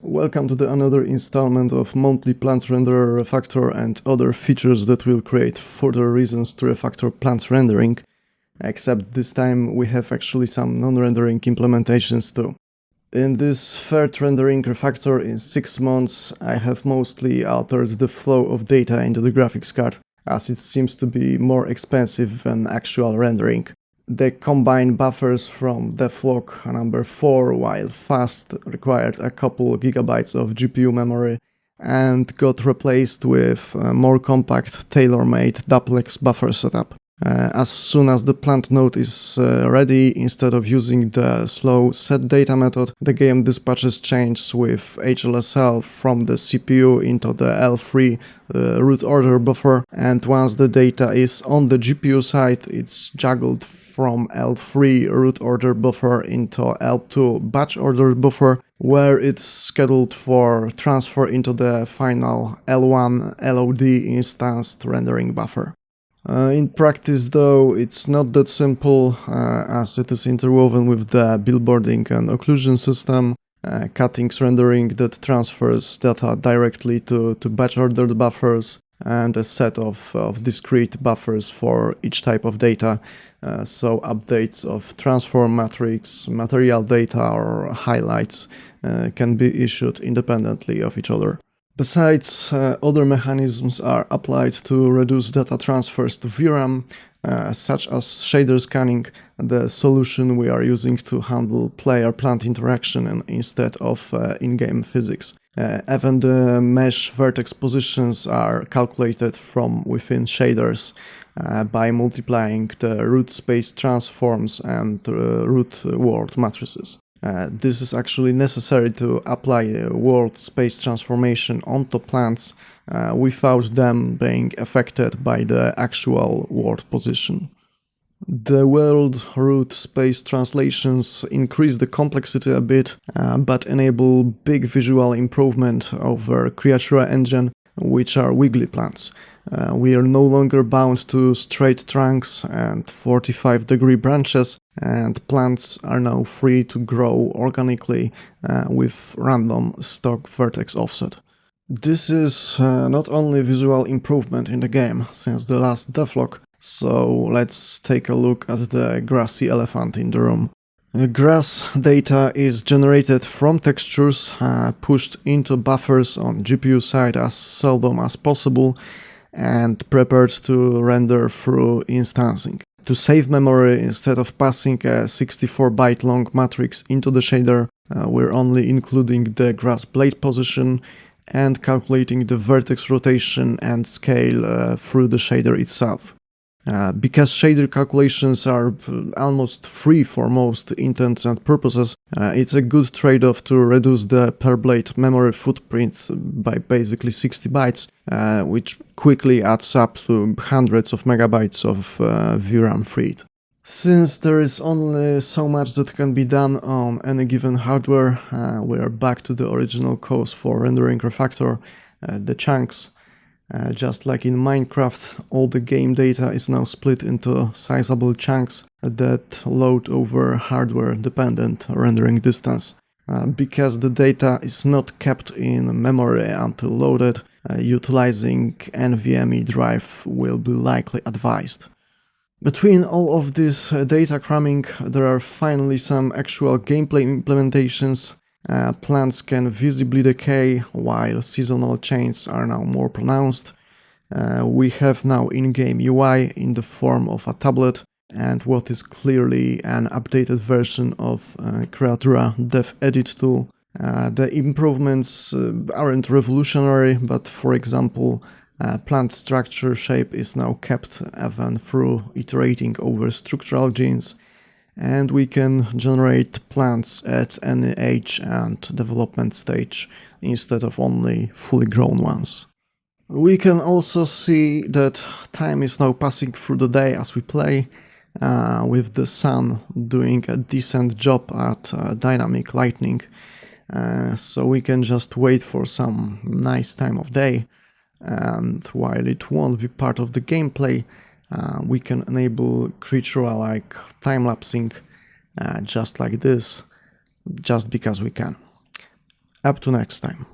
Welcome to another installment of Monthly Plant Renderer Refactor and other features that will create further reasons to refactor plant rendering, except this time we have actually some non-rendering implementations too. In this third rendering refactor in 6 months, I have mostly altered the flow of data into the graphics card, as it seems to be more expensive than actual rendering. They combine buffers from Devlog number 4, while fast required a couple gigabytes of GPU memory and got replaced with a more compact tailor-made duplex buffer setup. As soon as the plant node is ready, instead of using the slow set data method, the game dispatches changes with HLSL from the CPU into the L3 root order buffer, and once the data is on the GPU side, it's juggled from L3 root order buffer into L2 batch order buffer, where it's scheduled for transfer into the final L1 LOD instanced rendering buffer. In practice though, it's not that simple, as it is interwoven with the billboarding and occlusion system, cuttings rendering that transfers data directly to batch ordered buffers, and a set of discrete buffers for each type of data, so updates of transform matrix, material data or highlights can be issued independently of each other. Besides, other mechanisms are applied to reduce data transfers to VRAM, such as shader scanning, the solution we are using to handle player-plant interaction instead of in-game physics. Even the mesh vertex positions are calculated from within shaders by multiplying the root space transforms and root world matrices. This is actually necessary to apply world space transformation onto plants without them being affected by the actual world position. The world root space translations increase the complexity a bit, but enable big visual improvement over Creatura engine, which are wiggly plants. We are no longer bound to straight trunks and 45-degree branches, and plants are now free to grow organically with random stock vertex offset. This is not only visual improvement in the game since the last devlog, so let's take a look at the grassy elephant in the room. Grass data is generated from textures pushed into buffers on GPU side as seldom as possible and prepared to render through instancing. To save memory, instead of passing a 64-byte long matrix into the shader, we're only including the grass blade position and calculating the vertex rotation and scale through the shader itself. Because shader calculations are almost free for most intents and purposes, it's a good trade-off to reduce the per blade memory footprint by basically 60 bytes, which quickly adds up to hundreds of megabytes of VRAM freed. Since there is only so much that can be done on any given hardware, we are back to the original cause for rendering refactor, the chunks. Just like in Minecraft, all the game data is now split into sizable chunks that load over hardware-dependent rendering distance. Because the data is not kept in memory until loaded, utilizing NVMe drive will be likely advised. Between all of this data cramming, there are finally some actual gameplay implementations. Plants can visibly decay, while seasonal changes are now more pronounced. We have now in-game UI in the form of a tablet, and what is clearly an updated version of Creatura Dev Edit tool. The improvements aren't revolutionary, but for example, plant structure shape is now kept even through iterating over structural genes, and we can generate plants at any age and development stage instead of only fully grown ones. We can also see that time is now passing through the day as we play, with the sun doing a decent job at dynamic lighting, so we can just wait for some nice time of day, and while it won't be part of the gameplay, we can enable Creatura-like time-lapsing just like this, just because we can. Up to next time.